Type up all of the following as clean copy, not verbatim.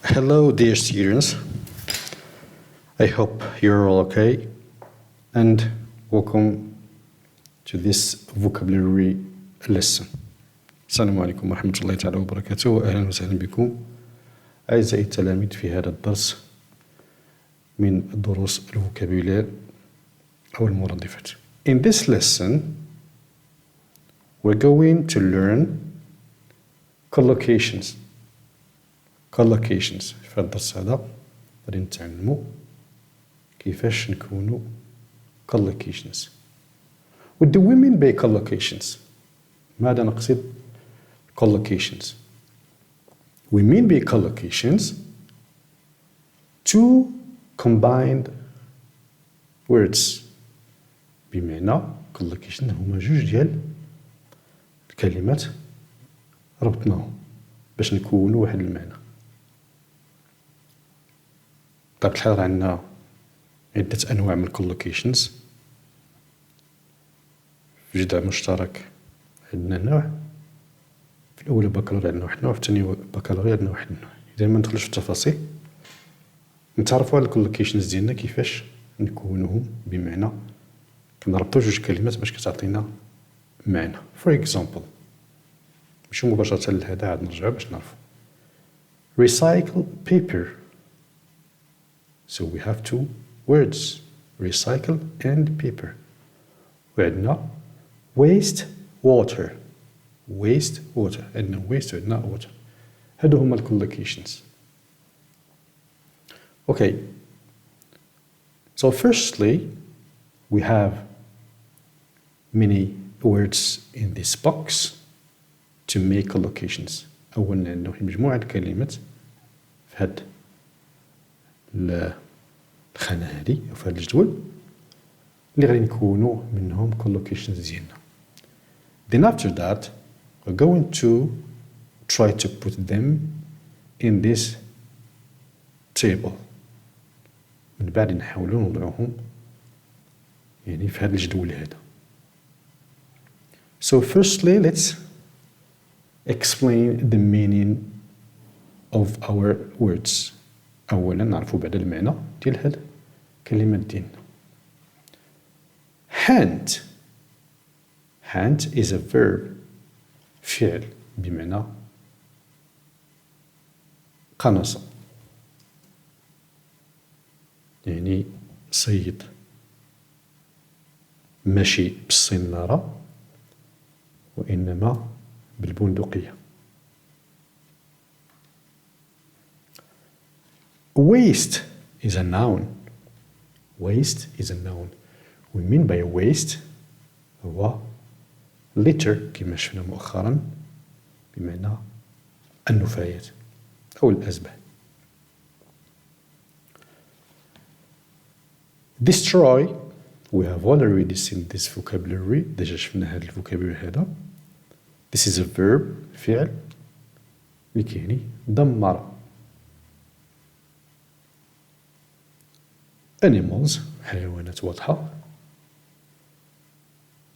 Hello, dear students. I hope you're all okay, and welcome to this vocabulary lesson. السلام عليكم ورحمة الله تعالى وبركاته. أهلا وسهلا بكم أعزائي التلاميذ في هذا الدرس من دروس الفوكابولير أو المرادفات. In this lesson, we're going to learn collocations. collocations. في هذا الدرس هذا غادي نتعلموا كيفاش نكونوا collocations. What do we mean by collocations? ماذا نقصد collocations? We mean by collocations two combined words. بمعنى collocation هما جوج ديال الكلمات ربطناهم باش نكونوا واحد المعنى. بطبيعة الحال عندنا عدة أنواع من collocations. في جدع مشترك عندنا نوع، في الأولى بكالوريا عندنا واحد النوع، في الثانية بكالوريا عندنا واحد النوع. إذا ما ندخلش في التفاصيل نتعرفوا على collocations ديالنا كيفاش نكونوهم بمعنى كنربطو جوج كلمات باش كتعطينا معنى. For example ماشي مباشرة لهذا عاد نرجعو باش نعرفو. Recycle paper. So we have two words, recycle and paper. وعندنا waste water. waste water. عندنا waste وعندنا water. هادو هما collocations. Okay. So firstly, we have many words in this box to make collocations. أولا عندنا واحد مجموعة الكلمات في هاد الخانة هادي أو في هاد الجدول اللي غادي نكونوا منهم collocations ديالنا. Then after that we're going to try to put them in this table. من بعد نحاولوا نوضعوهم يعني في هاد الجدول هذا. So firstly let's explain the meaning of our words. أولا نعرفوا بعد المعنى ديال هاد الكلمات ديالنا. hand. hand is a verb. فعل بمعنى قنص، يعني صيد، ماشي بالصنارة وإنما بالبندقية. Waste is a noun. Waste is a noun. We mean by waste هو litter كما شفنا مؤخرا بمعنى النفايات أو الأزبال. Destroy, we have already seen this vocabulary. ديجا شفنا هذا الفوكابولري هذا. This is a verb, فعل اللي كيعني دمر. Animals, حيوانات واضحة.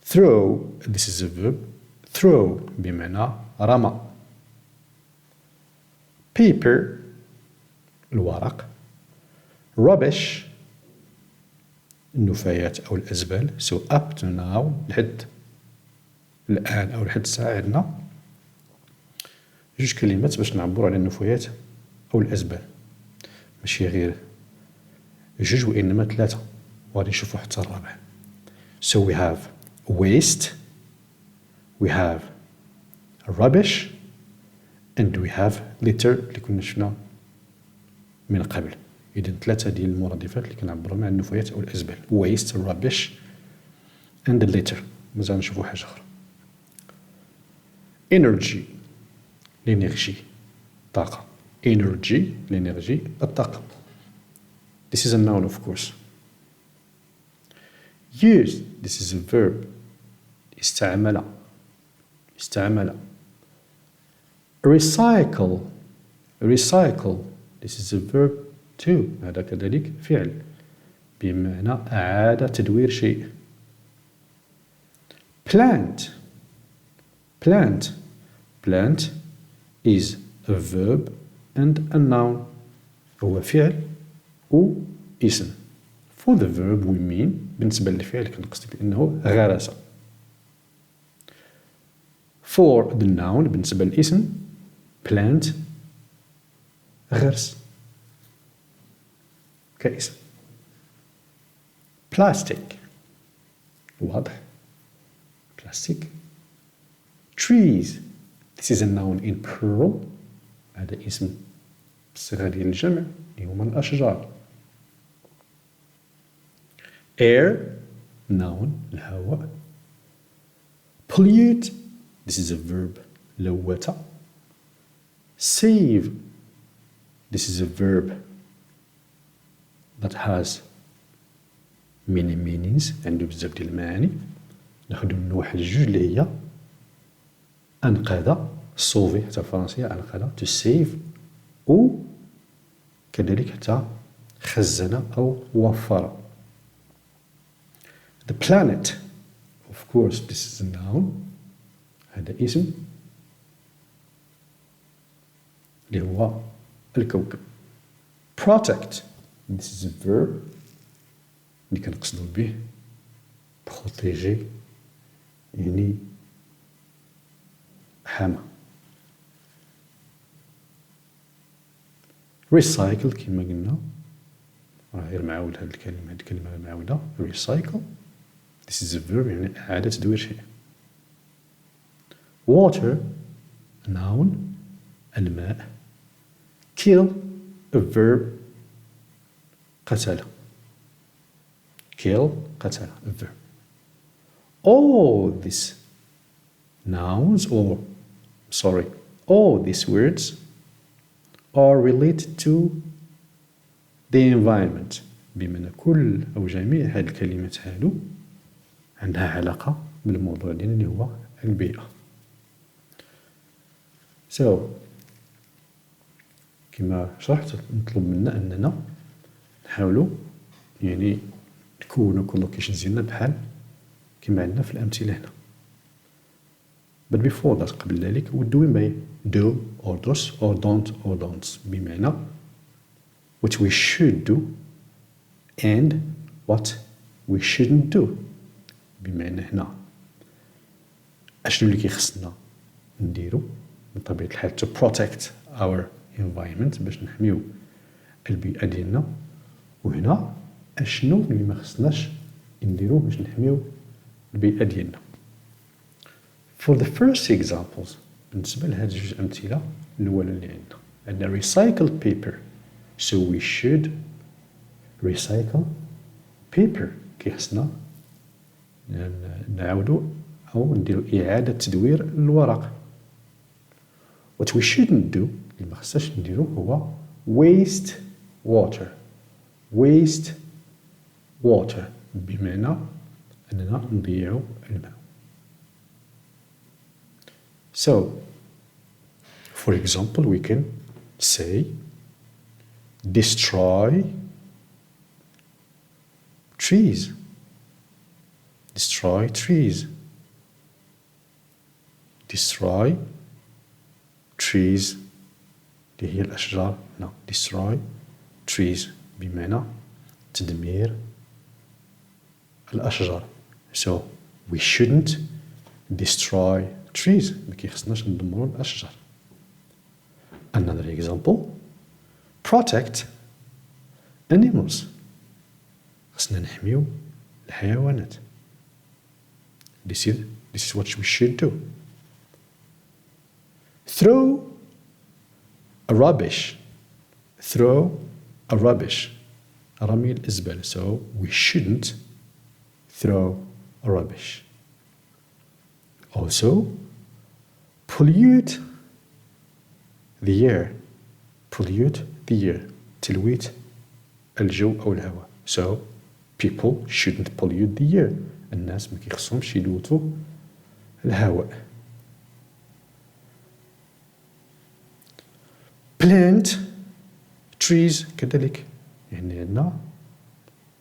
Throw, this is a verb. Throw بمعنى رمى. Paper, الورق. Rubbish, النفايات أو الأزبال. So up to now لحد الآن أو لحد الساعة عندنا جوج كلمات باش نعبروا على النفايات أو الأزبال، ماشي غير جوج وإنما ثلاثة، وغادي نشوفوا حتى الرابع. So we have waste, we have rubbish, and we have litter اللي كنا شفنا من قبل. إذن ثلاثة ديال المرادفات اللي كنعبروا مع النفايات أو الأزبال. waste, rubbish, and litter. مازال نشوفوا حاجة أخرى. energy, l'énergie, طاقة. energy, l'énergie, الطاقة. This is a noun, of course. Use, this is a verb. استعمل. استعمل. Recycle. Recycle. This is a verb too. هذا كذلك فعل بمعنى أعاد تدوير شيء. Plant. Plant. Plant is a verb and a noun هو فعل و اسم. for the verb we mean بالنسبة للفعل كنقصد بأنه غرس. for the noun بالنسبة للاسم plant غرس كاسم. plastic واضح plastic. trees this is a noun in plural هذا اسم بالصيغة ديال الجمع اللي هما الأشجار. air noun الهواء. pollute this is a verb لوث. save this is a verb that has many meanings عنده بزاف ديال المعاني. ناخدو من واحد جوج اللي هي أنقذ sauver حتى فرنسية أنقذ to save و كذلك حتى خزن أو وفر. the planet of course this is a noun هذا اسم اللي هو الكوكب. protect this is a verb اللي كنقصدو به protéger يعني حمى. recycle كما قلنا راه غير معاود هاد الكلمة، هاد الكلمة غير معاودة. recycle this is a verb يعني إعادة تدوير شيء. water noun الماء. kill a verb قتل. kill قتل a verb. all these nouns all these words are related to the environment بمعنى كل أو جميع هذه الكلمات هادو عندها علاقة بالموضوع ديالنا اللي هو البيئة. so كما شرحت نطلب منا أننا نحاولوا يعني نكونوا collocations ديالنا بحال كما عندنا في الأمثلة هنا. but before that قبل ذلك what do we mean do or does or don't or don'ts بمعنى what we should do and what we shouldn't do بمعنى هنا أشنو اللي كيخصنا نديرو من طبيعة الحال to protect our environment باش نحميو البيئة ديالنا، وهنا أشنو اللي ما خصناش نديرو باش نحميو البيئة ديالنا. For the first examples بالنسبة لهاد جوج أمثلة الأولى اللي عندنا recycled paper so we should recycle paper كيخصنا نعاودو أو نديرو إعادة تدوير الورق. What we shouldn't do اللي ما خصناش نديرو هو waste water بمعنى أننا نضيعو الماء. So, for example, we can say destroy trees. Destroy trees. Destroy trees. اللي هي الأشجار. No, destroy trees بمعنى تدمير الأشجار. So, we shouldn't destroy trees. ما كيخصناش ندمرو الأشجار. Another example. Protect animals. خصنا نحميو الحيوانات. This is what we should do. Throw a rubbish. رمي الزبالة. So we shouldn't throw a rubbish. Also, pollute the air. تلويث الجو أو الهواء. So people shouldn't pollute the air. الناس ما كيخصهمش يلوثوا الهواء. plant trees كذلك يعني عندنا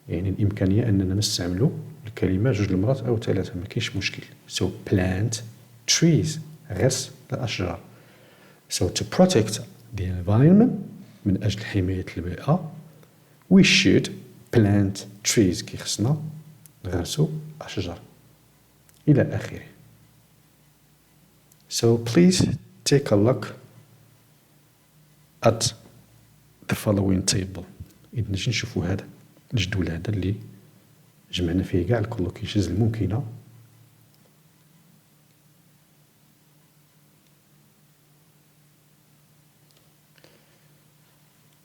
يعني الإمكانية أننا نستعملوا الكلمة جوج المرات أو ثلاثة ما كاينش مشكل. So plant trees غرس الأشجار. So to protect the environment من أجل حماية البيئة. we should plant trees كي خصنا نغرسو أشجار إلى آخره. So please take a look at the following table. إذا نجي نشوفو هذا الجدول هذا اللي جمعنا فيه كاع الكولوكيشنز الممكنة.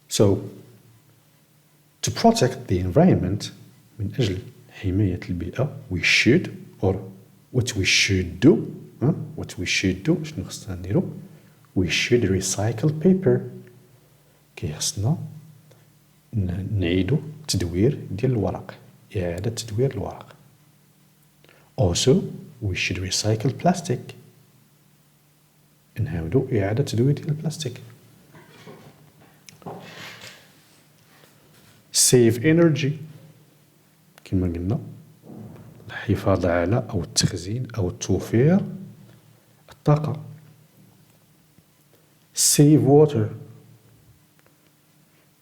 So to protect the environment من أجل حماية البيئة we should or what we should do what we should do شنو خصنا نديرو we should recycle paper كي خصنا نعيدو تدوير ديال الورق إعادة تدوير الورق. Also we should recycle plastic نعاودو إعادة تدوير ديال البلاستيك. save energy كما قلنا الحفاظ على أو التخزين أو التوفير الطاقة. save water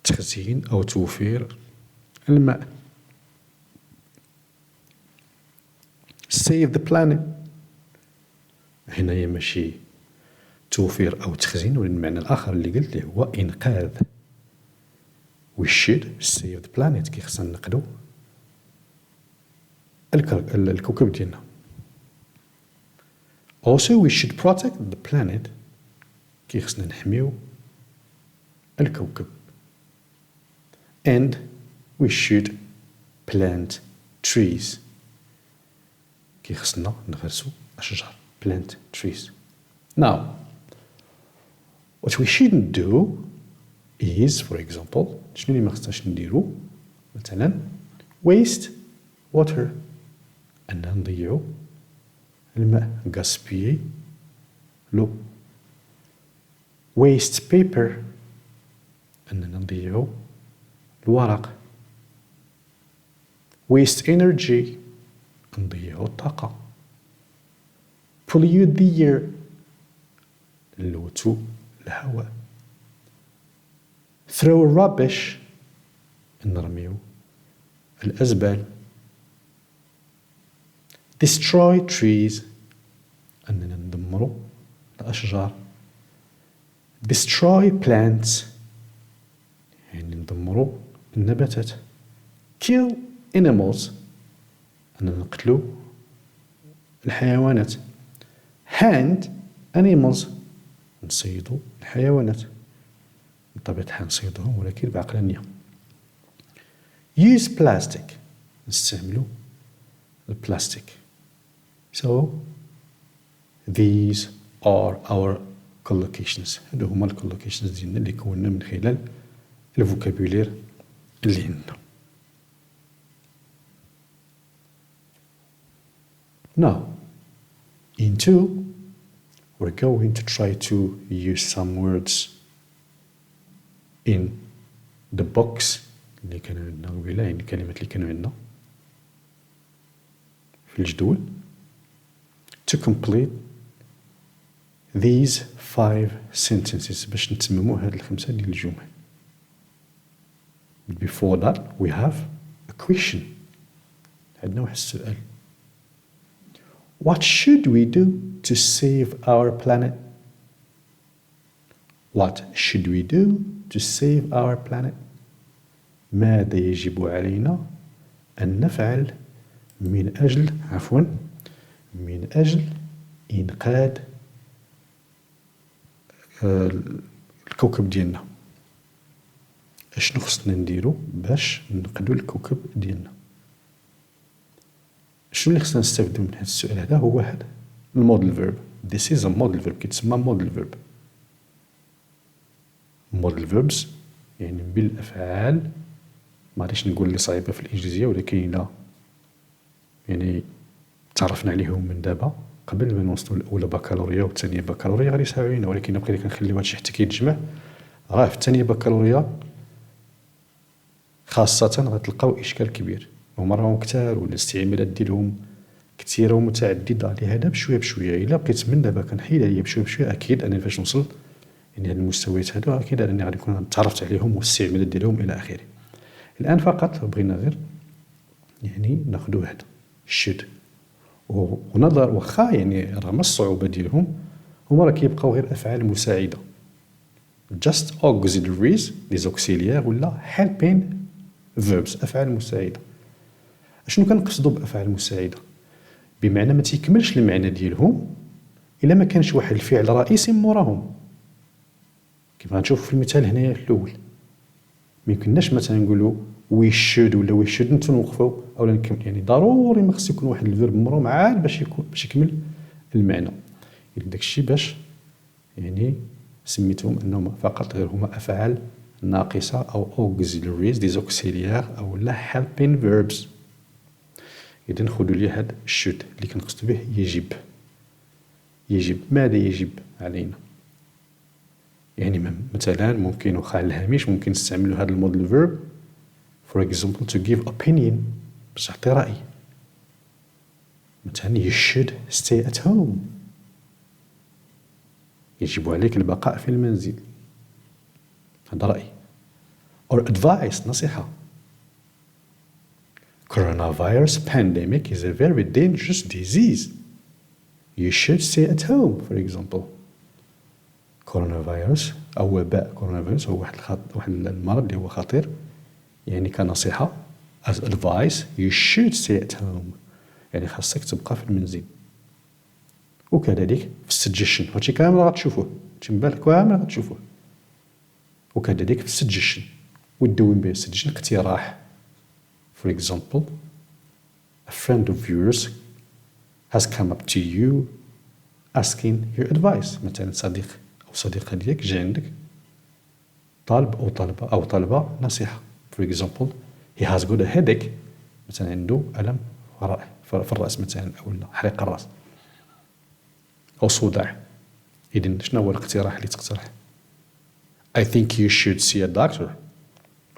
تخزين أو توفير الماء. save the planet هنايا ماشي توفير أو تخزين ولكن المعنى الآخر اللي قلت له هو إنقاذ. we should save the planet كي خصنا نقدو الكوكب ديالنا. also we should protect the planet كي خصنا نحميو الكوكب. and we should plant trees كي خصنا نغرسو أشجار plant trees. now what we shouldn't do is for example شنو اللي ما خصناش نديرو مثلا waste water أننا نضيعو الماء gaspiller لو. waste paper أننا نضيعو الورق. waste energy نضيعو الطاقة. pollute the air نلوثو الهواء. throw rubbish نرميو الأزبال. destroy trees أننا ندمرو الأشجار. destroy plants يعني ندمرو النباتات. kill animals أننا نقتلو الحيوانات. hand animals نصيدو الحيوانات بطبيعة الحال نصيدوهم ولكن بعقلانية. use plastic نستعملو البلاستيك. so these are our collocations. هادو هما الكولوكيشنز ديالنا اللي كونا من خلال الفوكابولير اللي عندنا. now in 2 we're going to try to use some words in the box اللي كانوا عندنا قبيله يعني الكلمات اللي كانوا عندنا في الجدول to complete these 5 sentences باش نتمموا هاد 5 ديال الجمل. before that we have a question. عندنا واحد السؤال. what should we do to save our planet? what should we do to save our planet? ماذا يجب علينا أن نفعل من أجل إنقاذ الكوكب ديالنا. اشنو خصنا نديرو باش ننقذو الكوكب ديالنا؟ شنو اللي خصنا نستافدو من هذا السؤال هذا؟ هو هذا الموديل فيرب. this is a model verb كيتسمى موديل فيرب. model verbs يعني بالأفعال. ما غاديش نقول اللي صعيبة في الإنجليزية ولكن لا يعني تعرفنا عليهم من دابا قبل ما نوصلوا الأولى بكالوريا والثانية بكالوريا غادي يساعدونا ولكن بقينا كنخليو هادشي حتى كيتجمع. راه في الثانية بكالوريا خاصة غتلقاو إشكال كبير هما راهم كتار والاستعمالات ديالهم كثيرة ومتعددة. لهذا بشوية بشوية إلا بقيت من دابا كنحيد عليا بشوية بشوية أكيد أنا فاش نوصل يعني هاد المستويات هادو أكيد أنني غادي نكون تعرفت عليهم واستعملت ديالهم إلى آخره. الآن فقط بغينا غير يعني ناخدو هذا should ونظر واخا يعني رغم الصعوبة ديالهم هما راه كيبقاو غير أفعال مساعدة just auxiliaries les auxiliaires ولا helping verbs أفعال مساعدة. أشنو كنقصدو بأفعال مساعدة؟ بمعنى ما تيكملش المعنى ديالهم إلا ما كانش واحد الفعل رئيسي موراهم. كيف غنشوفو في المثال هنايا في الأول ما يمكنناش مثلا نقولوا we should ولا we shouldn't ونوقفوا أو يعني ضروري ما خص يكون واحد الفيرب موراهم عاد باش يكمل المعنى. إذا داكشي باش يعني سميتهم أنهم فقط غير هما أفعال ناقصة أو auxiliaries des auxiliaires أو لا helping verbs. إذا نخدو لي هاد should اللي كنقصدو به يجب ماذا يجب علينا. يعني مثلا ممكن وخا على الهامش ممكن نستعملوا هذا الموديل فيرب for example to give opinion باش تعطي رأي. مثلا you should stay at home يجب عليك البقاء في المنزل هذا رأي. or advice نصيحة coronavirus pandemic is a very dangerous disease you should stay at home for example. كورونا فيروس أو وباء كورونا فيروس هو واحد المرض اللي هو خطير يعني كنصيحة as advice you should stay at home يعني خاصك تبقى في المنزل. وكذلك في suggestion هادشي كامل غتشوفوه تما بالك كامل غتشوفوه. وكذلك في suggestion ودوين به suggestion اقتراح for example a friend of yours has come up to you asking your advice. مثلا صديق أو صديقة ديالك جا عندك طالب أو طالبة نصيحة for example he has got a headache مثلا عنده ألم في الرأس مثلا أو حريق الرأس أو صداع. إذن شنو هو الاقتراح اللي تقترح؟ I think you should see a doctor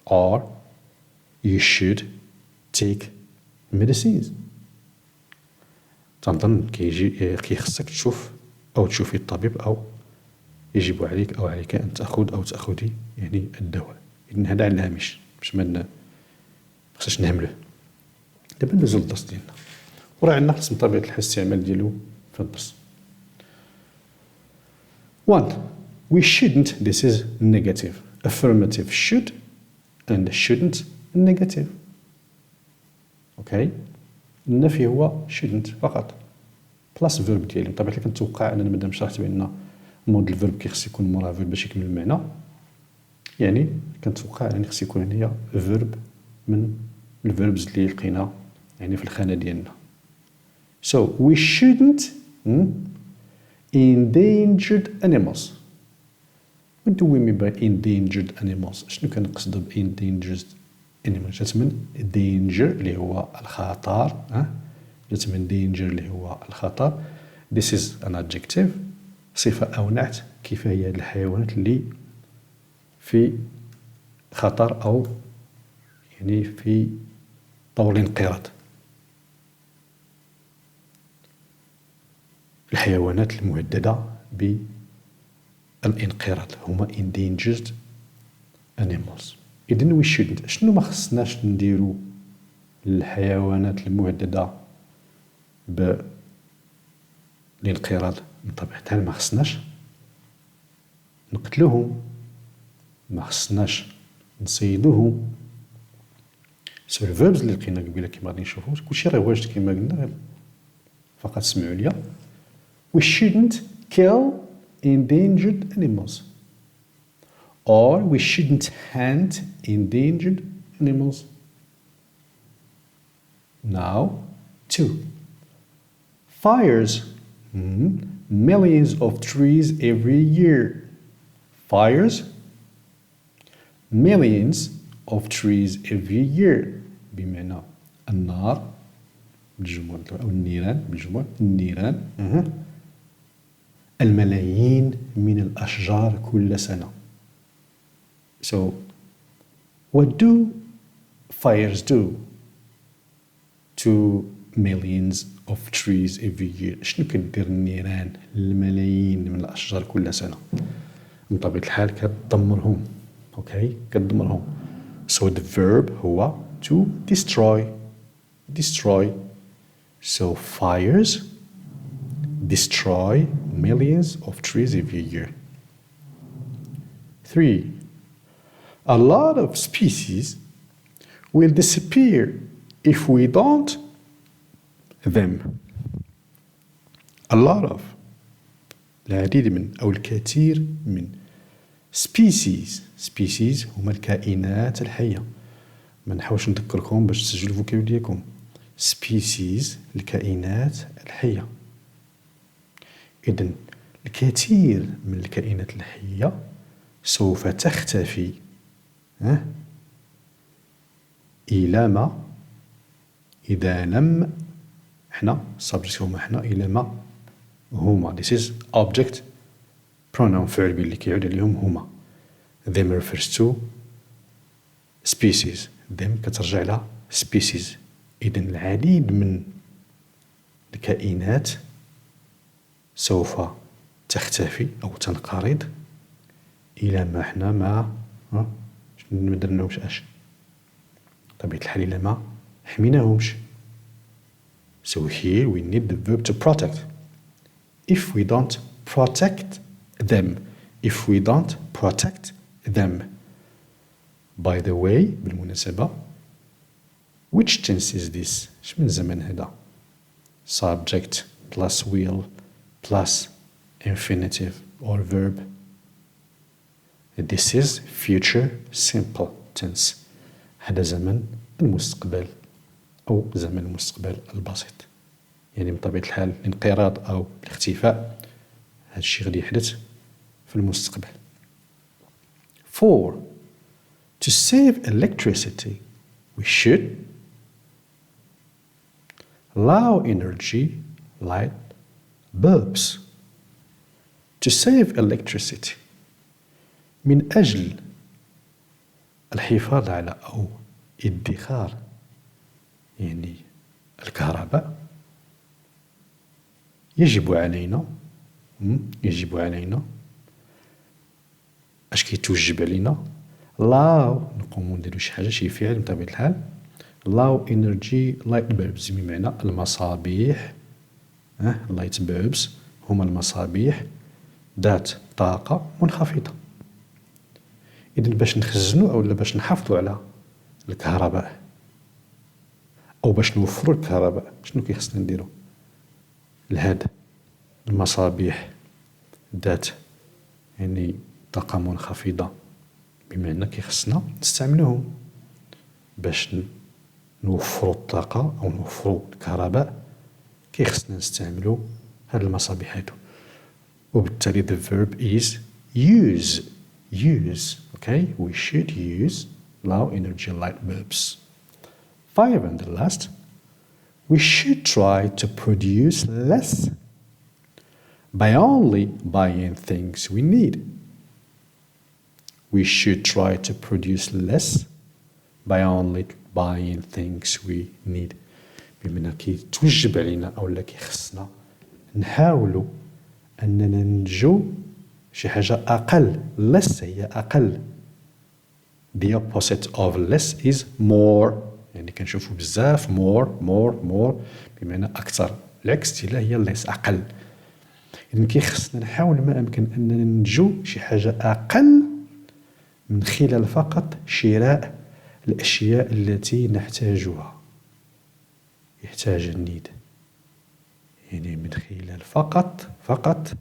or you should take medicines. تنظن كيخصك تشوف أو تشوفي الطبيب أو يجب عليك أو عليك أن تأخذ أو تأخذي يعني الدواء. إذن هذا على الهامش باش ما خصناش نهملوه. دابا ندوزو للدرس ديالنا وراه عندنا قسم طبيعة الحال الاستعمال ديالو في الدرس. 1 we shouldn't this is negative affirmative should and shouldn't negative. اوكي النفي هو shouldn't فقط بلاس فيرب ديالي بطبيعة الحال كنتوقع أننا مادام شرحت بأن موديل فيرب كيخص يكون موراه فيرب باش يكمل المعنى يعني كنتوقع أن خص يكون هنايا فيرب من الفيربز اللي لقينا يعني في الخانة ديالنا. so we shouldn't endangered animals. What do we mean by endangered animals؟ شنو كنقصدو ب endangered animals؟ جات من danger اللي هو الخطر جات من danger اللي هو الخطر. this is an adjective صفة أو نعت كيف هي هاد الحيوانات اللي في خطر أو يعني في طور الانقراض. الحيوانات المهددة بالانقراض هما endangered animals. إذن we shouldn't شنو ما خصناش نديرو للحيوانات المهددة بالانقراض من طبيعة الحال ما خصناش نقتلوهم ما خصناش نصيدوهم. سو الفيربز اللي لقينا قبيله كيما غادي نشوفو كلشي راه واجد كيما قلنا غير فقط سمعوا ليا. We shouldn't kill endangered animals or we shouldn't hunt endangered animals. Now 2 fires millions of trees every year. Fires millions of trees every year بمعنى النار بالجمع أو النيران بالجمع النيران الملايين من الأشجار كل سنة. So what do fires do to millions of trees every year؟ شنو كدير النيران للملايين من الأشجار كل سنة؟ من طبيعة الحال كتدمرهم. اوكي كتدمرهم. So the verb هو to destroy. Destroy. So fires destroy millions of trees every year. 3. A lot of species will disappear if we don't them. A lot of العديد من أو الكثير من species هما الكائنات الحية. ما نحاولش نذكركم باش تسجلوا الفوكابولار ديالكم. species الكائنات الحية. إذن الكثير من الكائنات الحية سوف تختفي إذا لم احنا subject هما احنا إلى ما هما. This is object pronoun فعل به اللي كيعود عليهم هما. Them refers to species. Them كترجع إلى species. إذن العديد من الكائنات سوف تختفي أو تنقرض إلى ما احنا ما درناهمش اش طبيعة الحال إلى ما حميناهمش. So here we need the verb to protect. If we don't protect them. By the way بالمناسبة which tense is this؟ اش من زمن هذا؟ subject plus will plus infinitive or verb. This is future simple tense. هذا زمن المستقبل أو زمن المستقبل البسيط. يعني من طبيعة الحال الانقراض أو الاختفاء هذا الشيء غادي يحدث في المستقبل. 4. To save electricity we should allow energy light bulbs. To save electricity من أجل الحفاظ على أو ادخار يعني الكهرباء يجب علينا اش كيتوجب علينا allow نقومو نديرو شي حاجة شي فعل من طبيعة الحال allow energy light bulbs بمعنى المصابيح light bulbs هما المصابيح ذات طاقة منخفضة. إذن باش نخزنو أو باش نحافظو على الكهرباء أو باش نوفرو الكهرباء شنو كيخصنا نديرو لهاد المصابيح ذات يعني طاقة منخفضة بمعنى كيخصنا نستعملوهم باش نوفرو الطاقة أو نوفرو الكهرباء كيخصنا نستعملو هاد المصابيح هادو. وبالتالي the verb is use. Okay, we should use low energy light bulbs. 5 and the last, we should try to produce less by only buying things we need. We should try to produce less by only buying things we need. بمعنى كيتوجب علينا أو لا كيخصنا نحاولوا أننا ننتجو شي حاجة أقل. less هي أقل. The opposite of less is more. يعني كنشوفوا بزاف more بمعنى أكثر. العكس ديالها هي less أقل. إذن كيخصنا نحاول ما أمكن أننا ننتجو شي حاجة أقل من خلال فقط شراء الأشياء التي نحتاجها. يحتاج النيد يعني من خلال فقط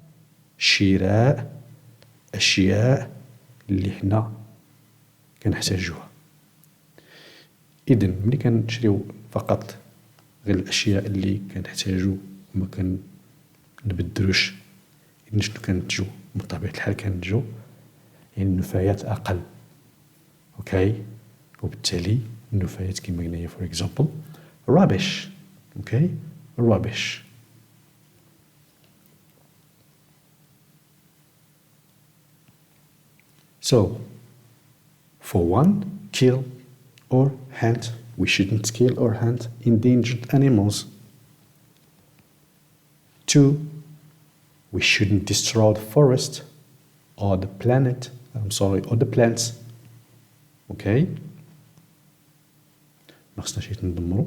شراء أشياء اللي حنا كنحتاجوها. إذن ملي كنشريو فقط غير الأشياء اللي كنحتاجو وما كنبدلوش إذن شنو كنتجو من طبيعة الحال كنتجو يعني النفايات أقل. أوكي وبالتالي النفايات كما قلنا هي for example rubbish. Okay rubbish. So for 1 kill or hunt. We shouldn't kill or hunt endangered animals. 2 we shouldn't destroy the forest or the planet, or the plants. اوكي ما خصناش ندمروا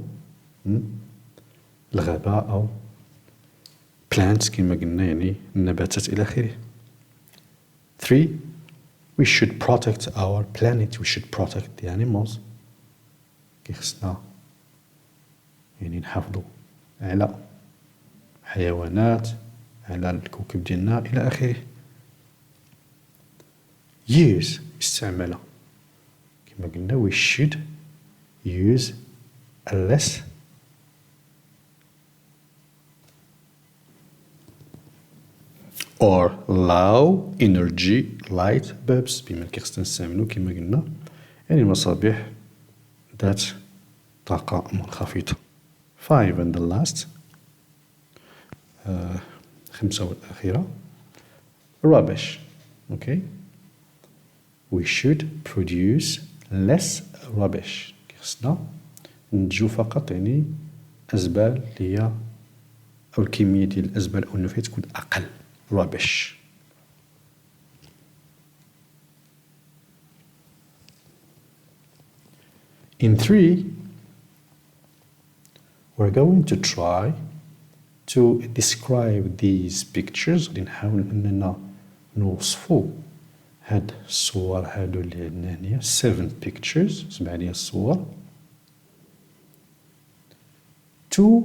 الغابة أو plants كما قلنا يعني النباتات إلى آخره. 3. We should protect our planet. We should protect the animals. خصنا يعني نحافظوا على حيوانات، على الكوكب ديالنا إلى آخره. Use استعمل كما قلنا we should use less or low energy light bulbs. بما خصنا نستعملوا كما قلنا يعني المصابيح ذات طاقة منخفضة. 5 and the last 5 والأخيرة rubbish. Okay, we should produce less rubbish. خصنا ننتجو فقط يعني أزبال اللي هي أو الكمية ديال الأزبال أو النفايات تكون أقل. rubbish. In 3, we're going to try to describe these pictures. غادي نحاول أننا نوصفو هاد الصور هادو اللي عندنا هنايا 7 pictures 7 ديال الصور to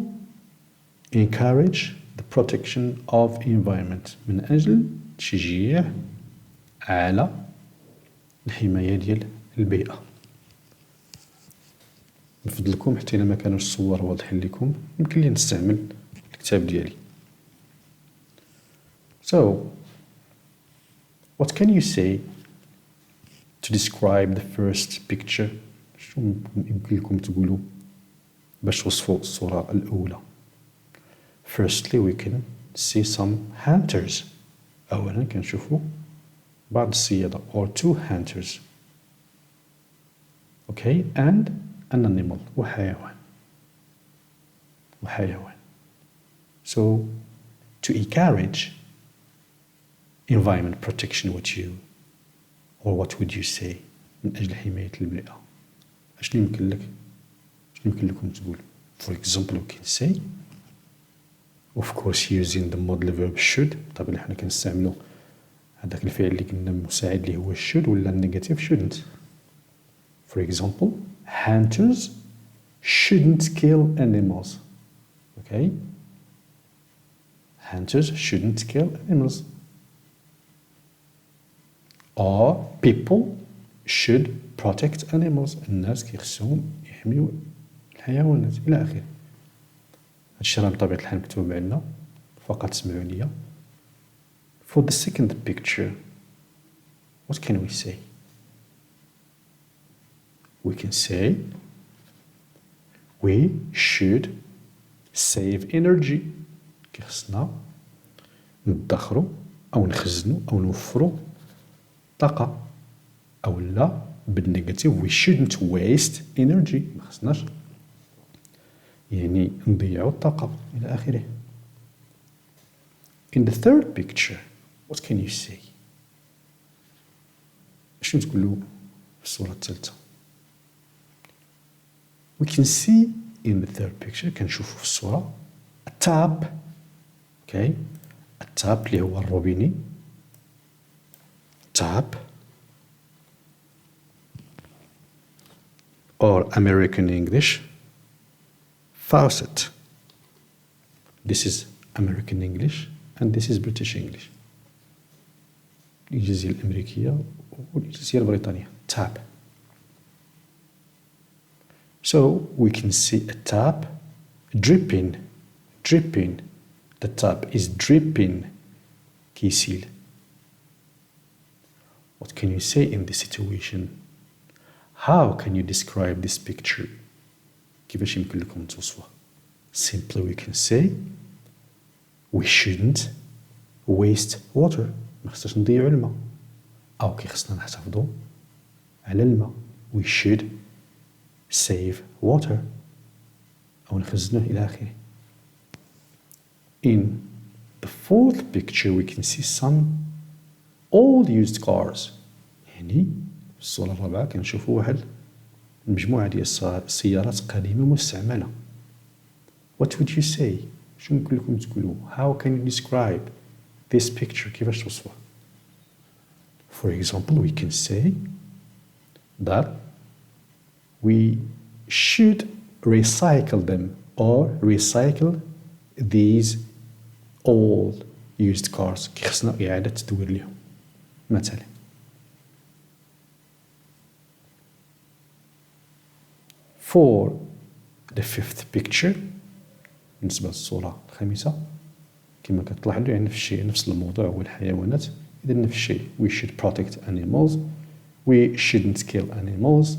encourage the protection of environment من أجل تشجيع على الحماية ديال البيئة. نفضلكم حتى إلا ما كانوش الصور واضحين لكم يمكن لي نستعمل الكتاب ديالي. So, what can you say to describe the first picture? شو يمكن لكم تقولوا باش توصفوا الصورة الأولى؟ Firstly, we can see some hunters. أولا كنشوفوا بعض الصيادة or 2 hunters. Okay, and an animal وحيوان. So, to encourage environment protection, what would you say من أجل حماية البيئة؟ شنو يمكن لكم تقول؟ For example, we can say of course using the modal verb should. طبعا احنا كنستعملوا هذاك الفعل اللي قلنا مساعد اللي هو should ولا النيجاتيف shouldn't. For example, hunters shouldn't kill animals. Okay? Hunters shouldn't kill animals. Or people should protect animals. الناس كيخصهم يحميوا الحيوانات إلى آخره. هادشي راه بطبيعة الحال مكتوب عندنا فقط اسمعوا ليا. For the second picture, what can we say? We can say we should save energy. كيخصنا ندخروا أو نخزنوا أو نوفروا طاقة أو لا بالنيجاتيف we shouldn't waste energy. ما خصناش يعني نضيعوا الطاقة إلى آخره. In the third picture, what can you say? شنو تقولوا في الصورة الثالثة؟ We can see in the third picture كنشوفوا في الصورة a tap. Okay, a tap اللي هو الروبيني. Tap or American English faucet. This is American English and this is British English. الإنجليزية الأمريكية والإنجليزية البريطانية. Tap. So we can see a tap dripping. The tap is dripping. كيسيل. What can you say in this situation? How can you describe this picture? كيفاش يمكن لكم توصفوها؟ Simply we can say we shouldn't waste water. ما خصناش نضيعوا الماء. أو كي خصنا نحتفظوا على الماء. We should save water. أو نخزنوه إلى آخره. In the fourth picture we can see some all used cars. يعني في الصورة الرابعة كنشوفوا واحد مجموعة ديال السيارات قديمة مستعملة. What would you say؟ شنو يمكن لكم تقولوا؟ How can you describe this picture؟ كيفاش توصفوه؟ For example, we can say that we should recycle them or recycle these old used cars. خصنا إعادة تدوير لهم مثلا. For the fifth picture بالنسبة للصورة الخامسة كما كتلاحظوا يعني نفس الشيء نفس الموضوع هو الحيوانات. إذا نفس الشيء we should protect animals, we shouldn't kill animals,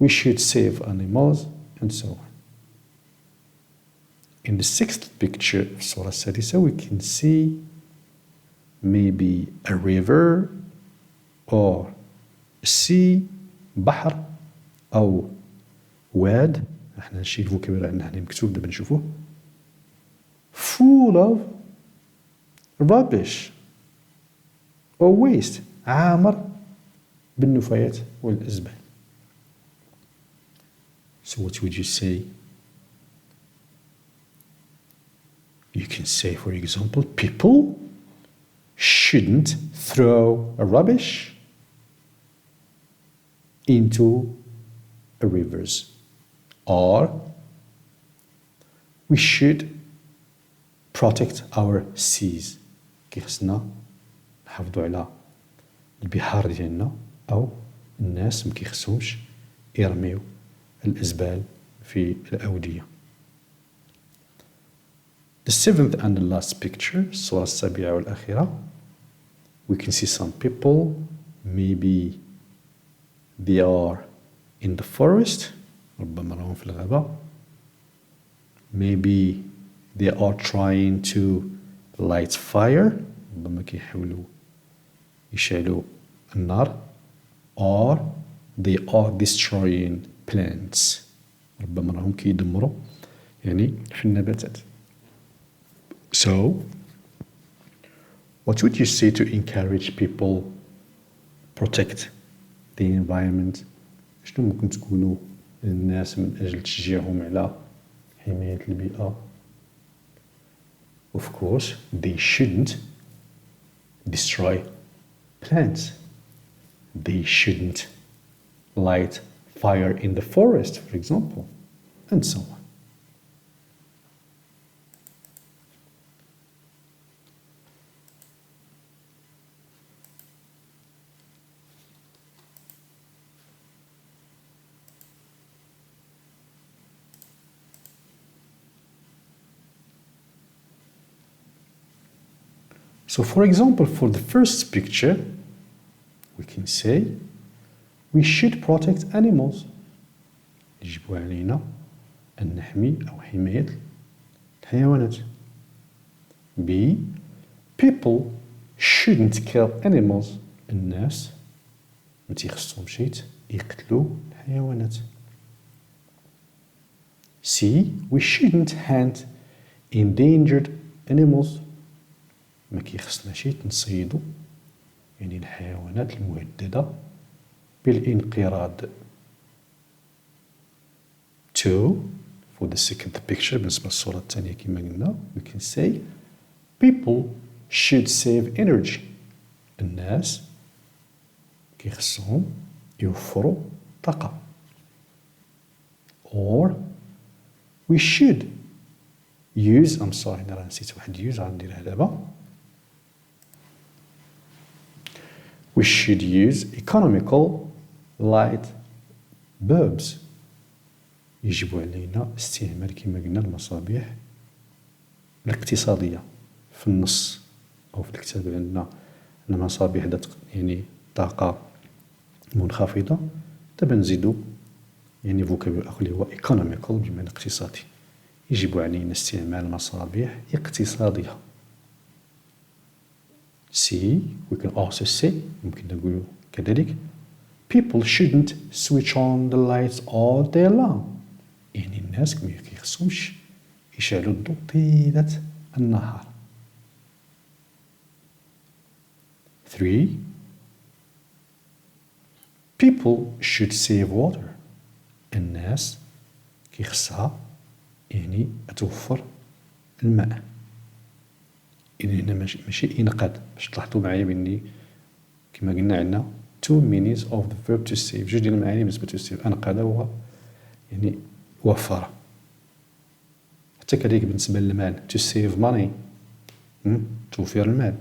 we should save animals and so on. In the sixth picture في الصورة السادسة we can see maybe a river or a sea بحر أو واد. احنا نشيل الفوكابيلار عندنا هنا مكتوب دابا نشوفوه full of rubbish or waste عامر بالنفايات والأزبال. So what would you say? You can say, for example, people shouldn't throw rubbish into rivers, or we should protect our seas. خصنا نحافظوا على البحار ديالنا أو الناس مكيخصهمش يرميو الأزبال في الأودية. The seventh and the last picture, الصورة السابعة والأخيرة, we can see some people, maybe they are in the forest, ربما راهم في الغابة, maybe they are trying to light fire, ربما كيحاولوا يشعلوا النار, or they are destroying plants, ربما راهم كيدمروا يعني في النباتات. So, what would you say to encourage people protect the environment? شنو ممكن تقولوا للناس من أجل تشجيعهم على حماية البيئة؟ Of course, they shouldn't destroy plants. They shouldn't light fire in the forest, for example, and so on. So, for example, for the first picture, we can say we should protect animals. يجب علينا أن نحمي أو حماية الحيوانات. B. People shouldn't kill animals. الناس ما تيخصهمش يقتلوا الحيوانات. C. We shouldn't hunt endangered animals. ما كيخصناش نصيدوا يعني الحيوانات المهددة بالانقراض. 2. For the second picture بالنسبة للصورة الثانية كما قلنا we can say people should save energy. الناس كيخصهم يوفروا طاقة. Or we should use I'm sorry أنا راه نسيت واحد use غنديرها دابا. We should use economical light bulbs. يجب علينا استعمال كما قلنا المصابيح الاقتصادية. في النص أو في الكتاب عندنا المصابيح ذات يعني طاقة منخفضة. دابا نزيدو يعني فوكابيولار آخر اللي هو economical بمعنى اقتصادي. يجب علينا استعمال مصابيح اقتصادية. C. We can also say ممكن نقول كذلك people shouldn't switch on the lights all day long. يعني الناس ما كيخصهمش يشعلوا الضوء طيلة النهار. 3. People should save water. الناس كيخصها يعني توفر الماء. إذن هنا ماشي إنقاذ، باش تلاحظوا معايا بأني كما قلنا عندنا two meanings of the verb to save، جوج ديال المعاني بالنسبة to save. أنقذ هو يعني وفر. حتى كذلك بالنسبة للمال to save money، توفير المال.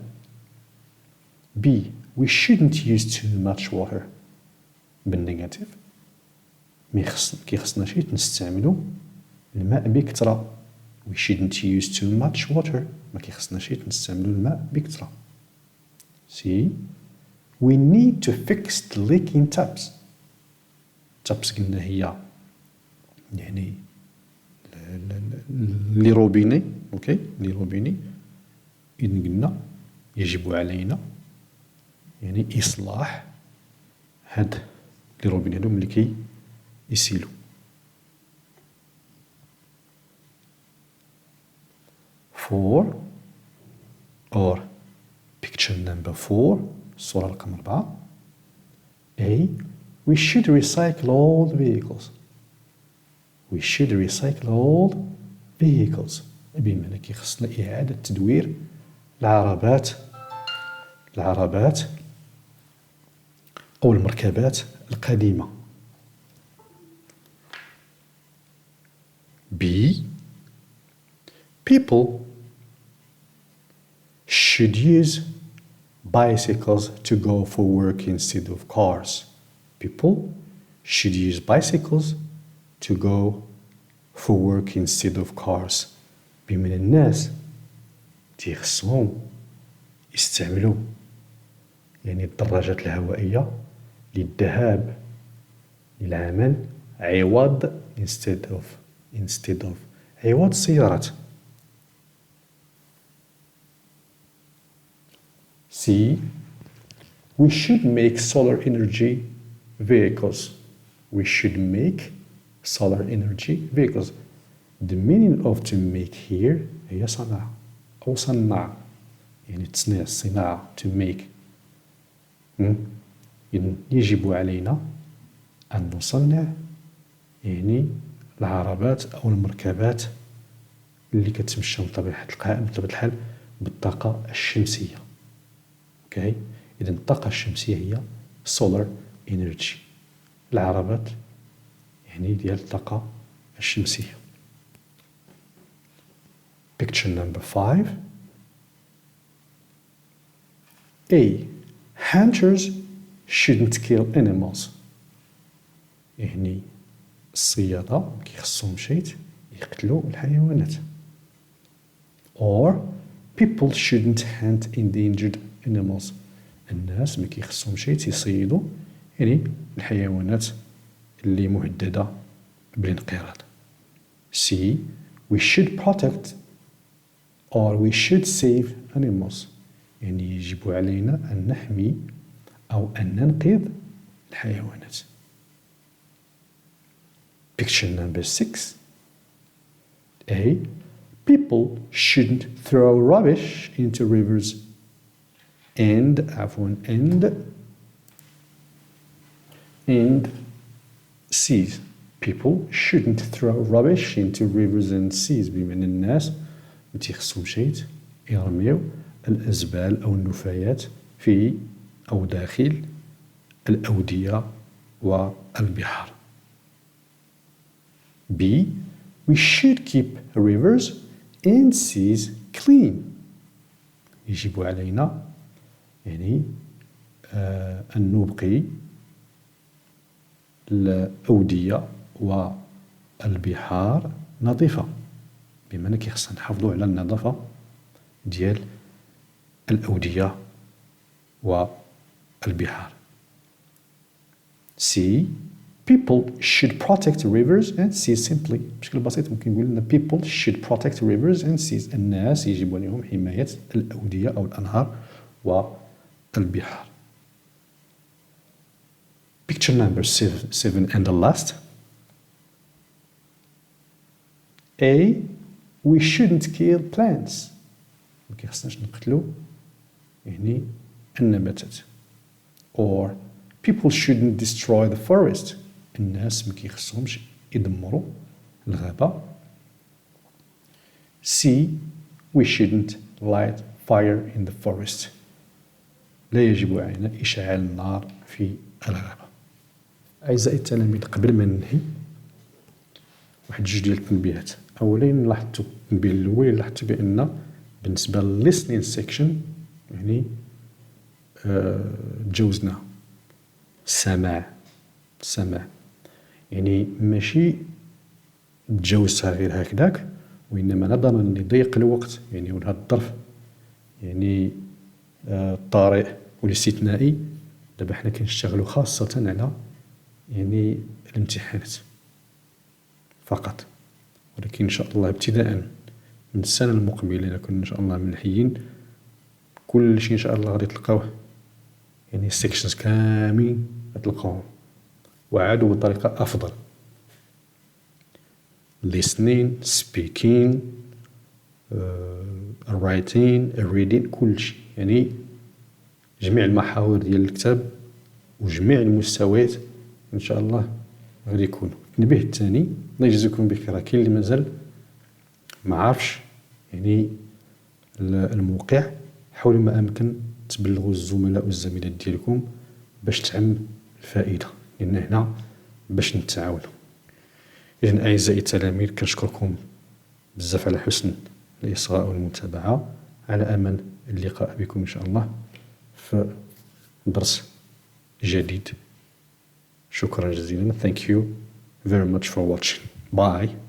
B. We shouldn't use too much water. بالنيجاتيف كيخصناش نستعملوا الماء بكثرة. We shouldn't use too much water. ما كيخصناش نستعملوا الماء بكثرة. C. We need to fix the leaking taps. taps قلنا هي يعني لي روبيني، اوكي، لي روبيني. إذن قلنا يجب علينا يعني إصلاح هاد لي روبيني هادو ملي كي يسيلو. Four or picture number 4، الصورة رقم 4. A. We should recycle all the vehicles. We should recycle all vehicles. بمعنى كيخصنا إعادة تدوير العربات أو المركبات القديمة. B. People should use bicycles to go for work instead of cars. People should use bicycles to go for work instead of cars. بمعنى الناس تيخصهم يستعملوا يعني الدراجات الهوائية للذهاب للعمل عوض instead of عوض السيارات. C. We should make solar energy vehicles. We should make solar energy vehicles. The meaning of to make here هي صنع أو صنع، يعني تصنيع، الصناعة to make. إذن يجب علينا أن نصنع يعني العربات أو المركبات اللي كتمشى بطبيعة الحال بالطاقة الشمسية. اوكي، إذن الطاقة الشمسية هي solar energy، العربات يعني ديال الطاقة الشمسية. Picture number 5. A. Hunters shouldn't kill animals. يعني الصيادة كيخصهمش يقتلوا الحيوانات. Or people shouldn't hunt endangered animals. الناس ما كيخصهمش يصيدوا يعني الحيوانات اللي مهددة بالانقراض. C. We should protect or we should save animals. يعني يجب علينا أن نحمي أو أن ننقذ الحيوانات. Picture number 6. A. People shouldn't throw rubbish into rivers and seas. People shouldn't throw rubbish into rivers and seas. بمعنى الناس ما تيخصهمش يرميو الأزبال أو النفايات في أو داخل الأودية والبحار. B. We should keep rivers and seas clean. يجب علينا يعني أن نبقي الأودية والبحار نظيفة، بمعنى كيخصنا نحافظوا على النظافة ديال الأودية والبحار. C. People should protect rivers and seas simply. بشكل بسيط ممكن نقول إن people should protect rivers and seas. الناس يجب عليهم حماية الأودية أو الأنهار والبحار. Picture number 7 and the last. A. We shouldn't kill plants. ما كيخصناش نقتلوا يعني النباتات. or people shouldn't destroy the forest. الناس ما كيخصهمش يدمروا الغابة. C we shouldn't light fire in the forest. لا يجب علينا إشعال النار في الغابة. أعزائي التلاميذ، قبل ما ننهي واحد جوج ديال التنبيهات. أولا لاحظتوا التنبيه الأول لاحظتوا بأن بالنسبة للlistening section يعني تجاوزناه. السماع يعني ماشي تجاوزتها غير هكذاك، وإنما نظرا لضيق الوقت يعني ولهذا الظرف يعني الطارئ والاستثنائي، دابا حنا كنشتغلوا خاصة على يعني الامتحانات فقط. ولكن إن شاء الله ابتداء من السنة المقبلة نكون إن شاء الله منحيين كل شيء إن شاء الله غادي تلقاوه، يعني السيكشنز كاملين غتلقاوهم وعادوا بطريقة أفضل. listening, speaking, writing, reading، كل شيء يعني جميع المحاور ديال الكتاب وجميع المستويات إن شاء الله غادي يكونوا. التنبيه الثاني، الله يجزيكم بخير، كاين اللي مازال ما عارفش يعني الموقع، حاول ما أمكن تبلغوا الزملاء والزميلات ديالكم باش تعم الفائدة، لأن هنا باش نتعاونوا. إذن أعزائي التلاميذ، كنشكركم بزاف على حسن الإصغاء والمتابعة، على أمل اللقاء بكم إن شاء الله في درس جديد. شكرا جزيلا. Thank you very much for watching. Bye.